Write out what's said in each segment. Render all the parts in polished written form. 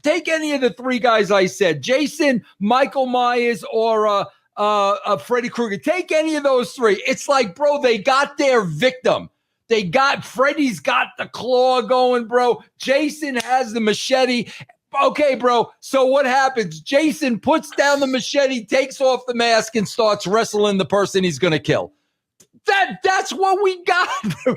take any of the three guys I said, Jason, Michael Myers, or Freddy Krueger. Take any of those three. It's like, bro, they got their victim. Freddy's got the claw going, bro. Jason has the machete. Okay, bro. So what happens? Jason puts down the machete, takes off the mask, and starts wrestling the person he's going to kill. That's what we got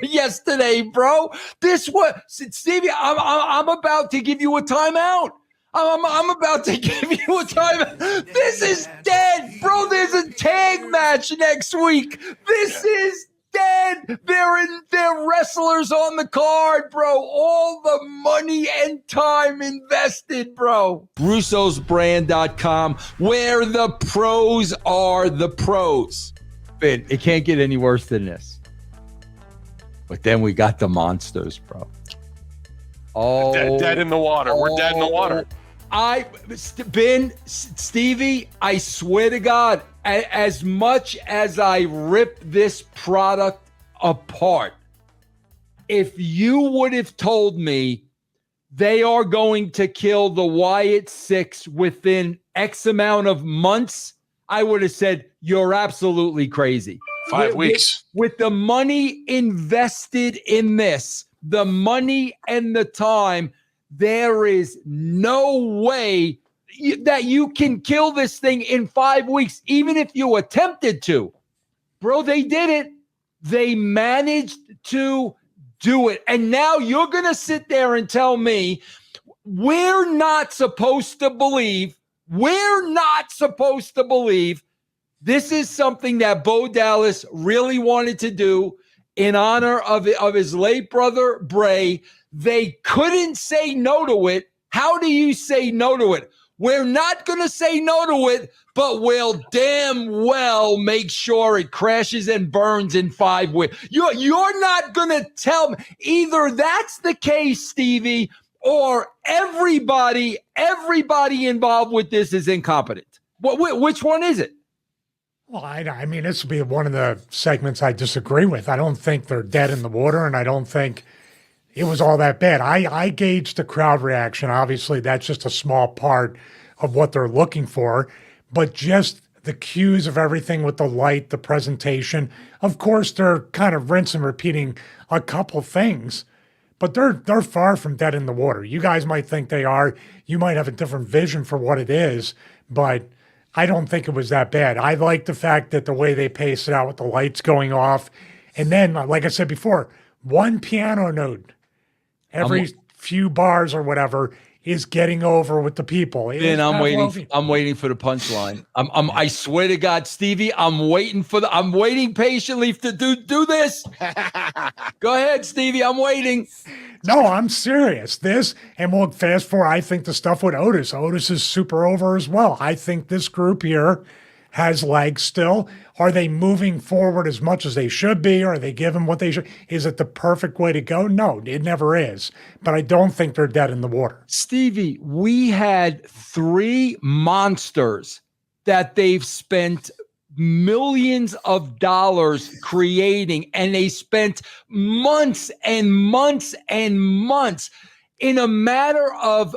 yesterday, bro. Stevie, I'm about to give you a timeout. I'm about to give you a timeout. This is dead, bro. There's a tag match next week. This is dead. They're wrestlers on the card, bro. All the money and time invested, bro. Russo'sBrand.com, where the pros are the pros. It can't get any worse than this. But then we got the monsters, bro. Oh, dead in the water. We're dead in the water. Stevie, I swear to God, as much as I rip this product apart, if you would have told me they are going to kill the Wyatt Six within X amount of months, I would have said, you're absolutely crazy. 5 weeks. With the money invested in this, the money and the time, there is no way that you can kill this thing in 5 weeks, even if you attempted to. Bro, they did it. They managed to do it. And now you're going to sit there and tell me we're not supposed to believe this is something that Bo Dallas really wanted to do in honor of his late brother, Bray. They couldn't say no to it. How do you say no to it? We're not going to say no to it, but we'll damn well make sure it crashes and burns in 5 weeks. You're not going to tell me. Either that's the case, Stevie, or everybody involved with this is incompetent. Which one is it? Well, I mean, this will be one of the segments I disagree with. I don't think they're dead in the water, and I don't think it was all that bad. I gauged the crowd reaction. Obviously, that's just a small part of what they're looking for, but just the cues of everything with the light, the presentation. Of course, they're kind of rinse and repeating a couple things, but they're far from dead in the water. You guys might think they are. You might have a different vision for what it is, but I don't think it was that bad. I like the fact that the way they pace it out with the lights going off. And then, like I said before, one piano note every few bars or whatever is getting over with the people. And I'm waiting for the punchline. I swear to God, Stevie, I'm waiting patiently to do this. Go ahead, Stevie. I'm waiting. No, I'm serious. And we'll fast forward. I think the stuff with Otis. Otis is super over as well. I think this group here has legs still. Are they moving forward as much as they should be? Or are they giving what they should? Is it the perfect way to go? No, it never is. But I don't think they're dead in the water. Stevie, we had 3 monsters that they've spent millions of dollars creating, and they spent months and months and months. In a matter of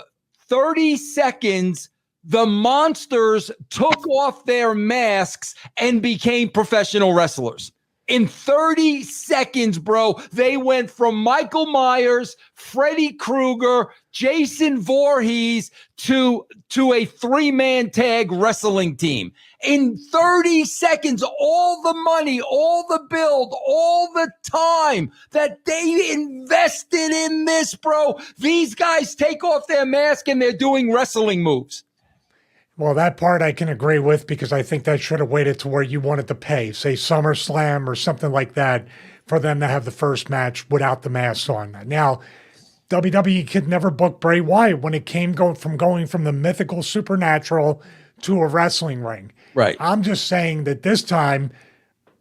30 seconds, the monsters took off their masks and became professional wrestlers. In 30 seconds, bro, they went from Michael Myers, Freddy Krueger, Jason Voorhees to a 3-man tag wrestling team. In 30 seconds, all the money, all the build, all the time that they invested in this, bro, these guys take off their mask and they're doing wrestling moves. Well, that part I can agree with, because I think that should have waited to where you wanted to pay, say SummerSlam or something like that, for them to have the first match without the masks on. Now, WWE could never book Bray Wyatt when it came from the mythical supernatural to a wrestling ring. Right. I'm just saying that this time,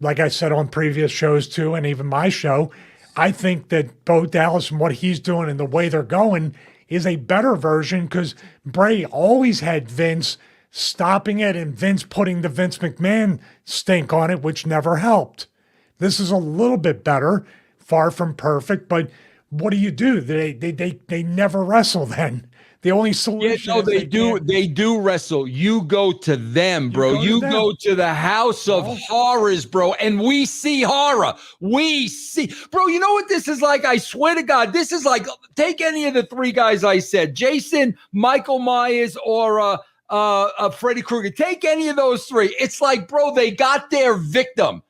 like I said on previous shows too, and even my show, I think that Bo Dallas and what he's doing and the way they're going is a better version, because Bray always had Vince stopping it and Vince putting the Vince McMahon stink on it, which never helped. This is a little bit better, far from perfect, but what do? They never wrestle then. The only solution. No, they do wrestle. You go to them, bro. You go to the house of horrors, bro. And we see horror. We see, bro. You know what this is like? I swear to God, this is like, take any of the three guys I said, Jason, Michael Myers, or Freddy Krueger. Take any of those three. It's like, bro, they got their victim.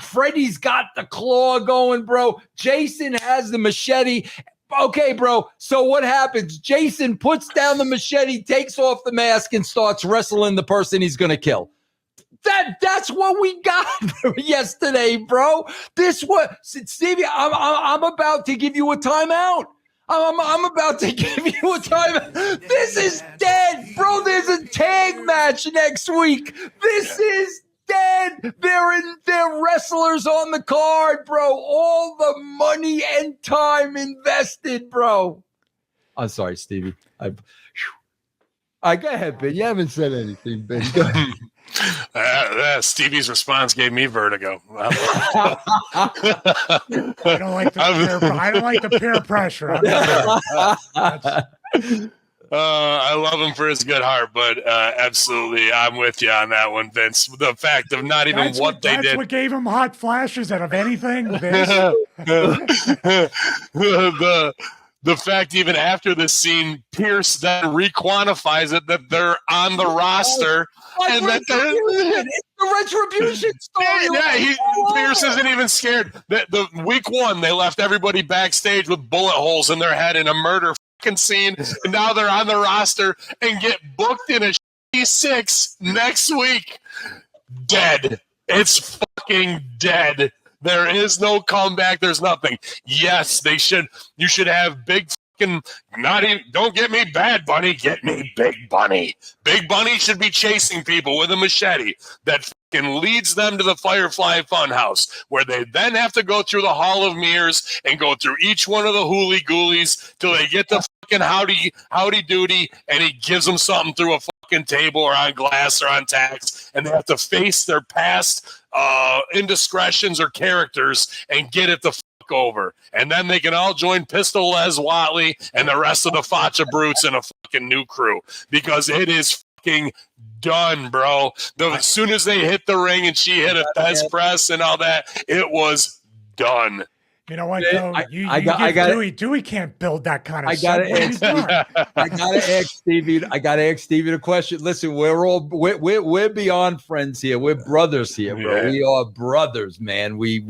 Freddy's got the claw going, bro. Jason has the machete. Okay, bro. So what happens? Jason puts down the machete, takes off the mask, and starts wrestling the person he's going to kill. That's what we got yesterday, bro. Stevie, I'm about to give you a timeout. I'm about to give you a timeout. This is dead, bro. There's a tag match next week. This is dead. They're wrestlers on the card, bro. All the money and time invested, bro. I'm sorry, Stevie. I go ahead, Ben. You haven't said anything, Ben. Go ahead. Stevie's response gave me vertigo. I don't like the peer pressure. I love him for his good heart, but absolutely, I'm with you on that one, Vince. The fact of not even that's what they did. That's what gave him hot flashes out of anything, Vince. The fact even after this scene, Pierce then requantifies it that they're on the roster. And that it's the Retribution story. Pierce isn't even scared. The week one, they left everybody backstage with bullet holes in their head in a murder scene, and now they're on the roster and get booked in a Sick6 next week. Dead. It's fucking dead. There is no comeback. There's nothing. Yes, you should have big fucking, don't get me Bad Bunny, get me Big Bunny. Big Bunny should be chasing people with a machete that fucking leads them to the Firefly Funhouse, where they then have to go through the Hall of Mirrors and go through each one of the hooly ghoulies till they get to fucking howdy doody, and he gives them something through a fucking table or on glass or on tacks, and they have to face their past indiscretions or characters and get it the fuck over. And then they can all join Pistol Les Watley and the rest of the Facha Brutes in a fucking new crew, because it is fucking done, bro. As soon as they hit the ring and she hit a Pez press and all that, it was done. You know what, though? Dewey can't build that kind of stuff. I gotta ask Stevie the question. Listen, we're beyond friends here. We're brothers here, bro. Yeah. We are brothers, man. We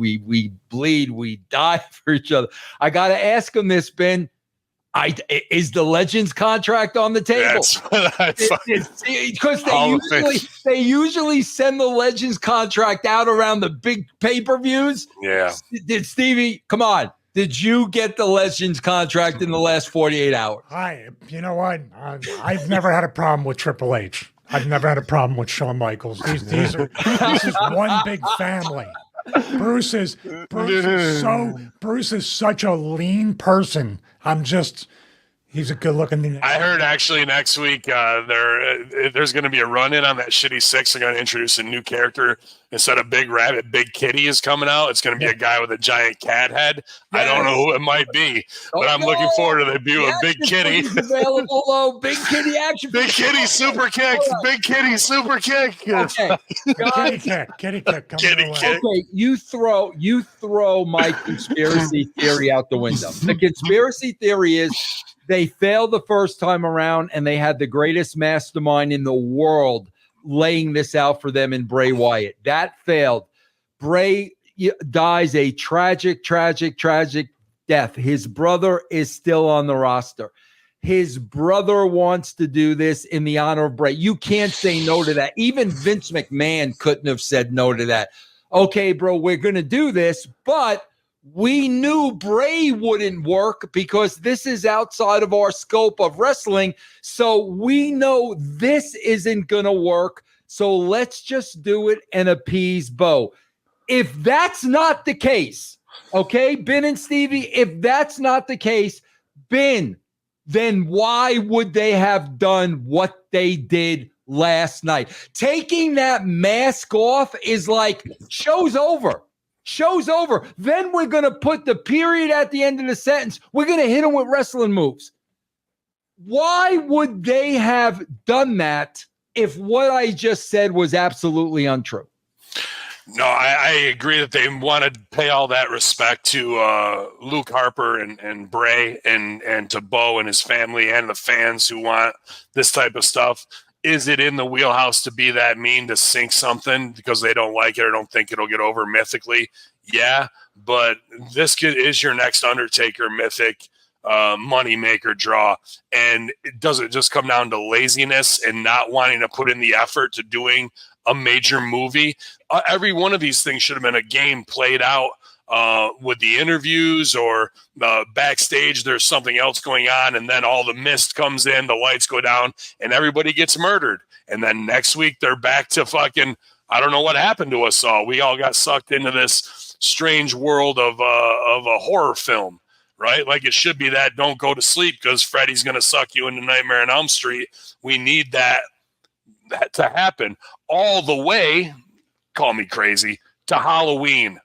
bleed, we die for each other. I gotta ask him this, Ben. Is the Legends contract on the table? Because they usually send the Legends contract out around the big pay-per-views. Yeah. Did Stevie, come on. Did you get the Legends contract in the last 48 hours? You know what? I've never had a problem with Triple H. I've never had a problem with Shawn Michaels. This is one big family. Bruce is such a lean person. He's a good looking thing. I heard actually next week there's going to be a run in on that shitty six. They're going to introduce a new character. Instead of Big Rabbit, Big Kitty is coming out. It's going to be a guy with a giant cat head. Yeah. I don't know who it might be, but I'm looking forward to the debut of Big Kitty. Available, Big Kitty action. Big Kitty super kick. Big Kitty super kick. Okay, kitty kick. Okay, you throw my conspiracy theory out the window. The conspiracy theory is they failed the first time around, and they had the greatest mastermind in the world laying this out for them in Bray Wyatt. That failed. Bray dies a tragic death. His brother is still on the roster. His brother wants to do this in the honor of Bray. You can't say no to that. Even Vince McMahon couldn't have said no to that. Okay, bro, we're going to do this, but we knew Bray wouldn't work because this is outside of our scope of wrestling. So we know this isn't going to work. So let's just do it and appease Bo. If that's not the case, okay, Ben and Stevie, if that's not the case, Ben, then why would they have done what they did last night? Taking that mask off is like, show's over. Show's over. Then we're going to put the period at the end of the sentence. We're going to hit them with wrestling moves. Why would they have done that if what I just said was absolutely untrue? No, I agree that they want to pay all that respect to Luke Harper and Bray and to Bo and his family and the fans who want this type of stuff. Is it in the wheelhouse to be that mean to sink something because they don't like it or don't think it'll get over mythically? Yeah, but this is your next Undertaker mythic money maker draw, and it doesn't just come down to laziness and not wanting to put in the effort to doing a major movie. Every one of these things should have been a game played out with the interviews or backstage. There's something else going on, and then all the mist comes in, the lights go down, and everybody gets murdered. And then next week they're back to fucking, I don't know what happened to us all. We all got sucked into this strange world of a horror film, right? Like it should be that don't go to sleep because Freddy's going to suck you into Nightmare on Elm Street. We need that to happen all the way, call me crazy, to Halloween.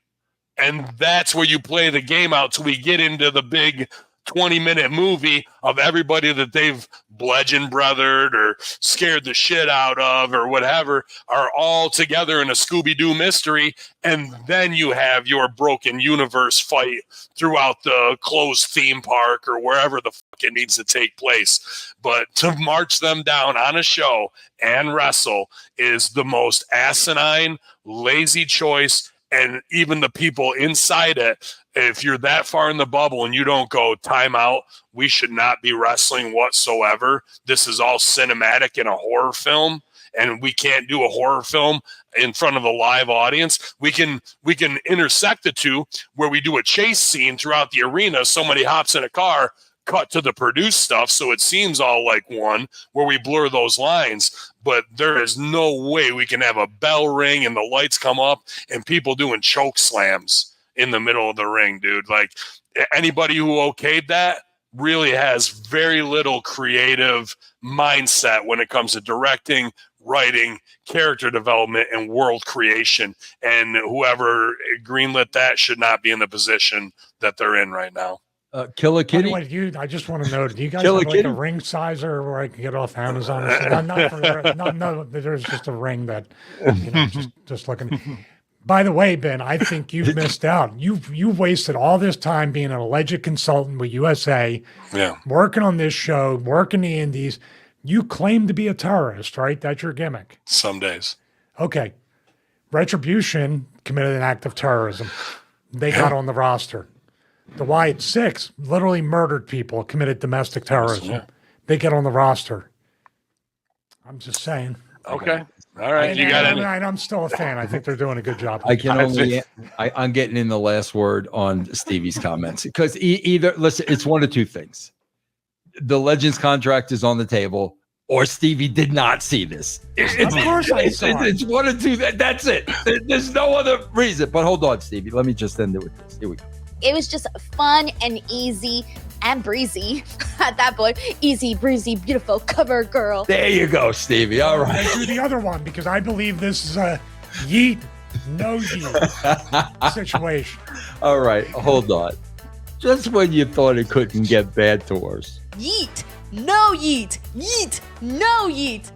And that's where you play the game out till we get into the big 20-minute movie of everybody that they've bludgeoned, brothered, or scared the shit out of, or whatever, are all together in a Scooby-Doo mystery. And then you have your broken universe fight throughout the closed theme park or wherever the fuck it needs to take place. But to march them down on a show and wrestle is the most asinine, lazy choice. And even the people inside it, if you're that far in the bubble and you don't go time out, we should not be wrestling whatsoever. This is all cinematic in a horror film, and we can't do a horror film in front of a live audience. We can intersect the two where we do a chase scene throughout the arena. Somebody hops in a car, cut to the produced stuff, so it seems all like one, where we blur those lines. But there is no way we can have a bell ring and the lights come up and people doing choke slams in the middle of the ring, dude. Like, anybody who okayed that really has very little creative mindset when it comes to directing, writing, character development, and world creation. And whoever greenlit that should not be in the position that they're in right now. Killer Kitty. I just want to know, do you guys have like a ring sizer where I can get off Amazon? No, there's just a ring that, just looking. By the way, Ben, I think you've missed out. You've wasted all this time being an alleged consultant with USA, working on this show, working the indies. You claim to be a terrorist, right? That's your gimmick. Some days. Okay. Retribution committed an act of terrorism. They got on the roster. The Wyatt Sick6 literally murdered people, committed domestic terrorism. Yeah. They get on the roster. I'm just saying. Okay. All right. You got it. I'm still a fan. I think they're doing a good job. I'm getting in the last word on Stevie's comments because listen, it's one of two things. The Legends contract is on the table, or Stevie did not see this. Of course I saw it. It's one of two. That's it. There's no other reason. But hold on, Stevie. Let me just end it with this. Here we go. It was just fun and easy and breezy at that point. Easy, breezy, beautiful cover girl. There you go, Stevie. All right. Let's do the other one because I believe this is a yeet, no yeet situation. All right. Hold on. Just when you thought it couldn't get bad to worse. Yeet, no yeet. Yeet, no yeet.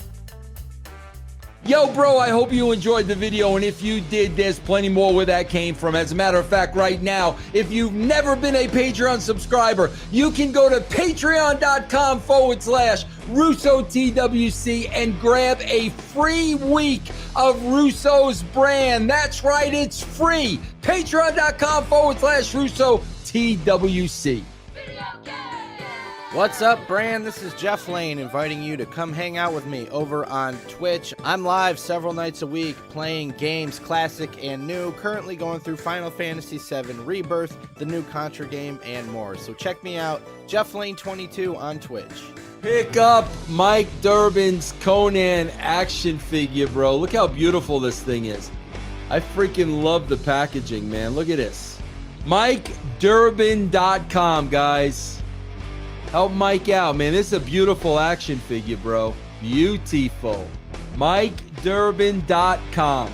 Yo, bro, I hope you enjoyed the video, and if you did, there's plenty more where that came from. As a matter of fact, right now, if you've never been a Patreon subscriber, you can go to patreon.com/RussoTWC and grab a free week of Russo's brand. That's right, it's free. Patreon.com/RussoTWC. What's up, brand? This is Jeff Lane inviting you to come hang out with me over on Twitch. I'm live several nights a week playing games, classic and new, currently going through Final Fantasy VII Rebirth, the new Contra game, and more. So check me out, Jeff Lane 22 on Twitch. Pick up Mike Durbin's Conan action figure, bro. Look how beautiful this thing is. I freaking love the packaging, man. Look at this. MikeDurbin.com, guys. Help Mike out, man. This is a beautiful action figure, bro. Beautiful. MikeDurbin.com.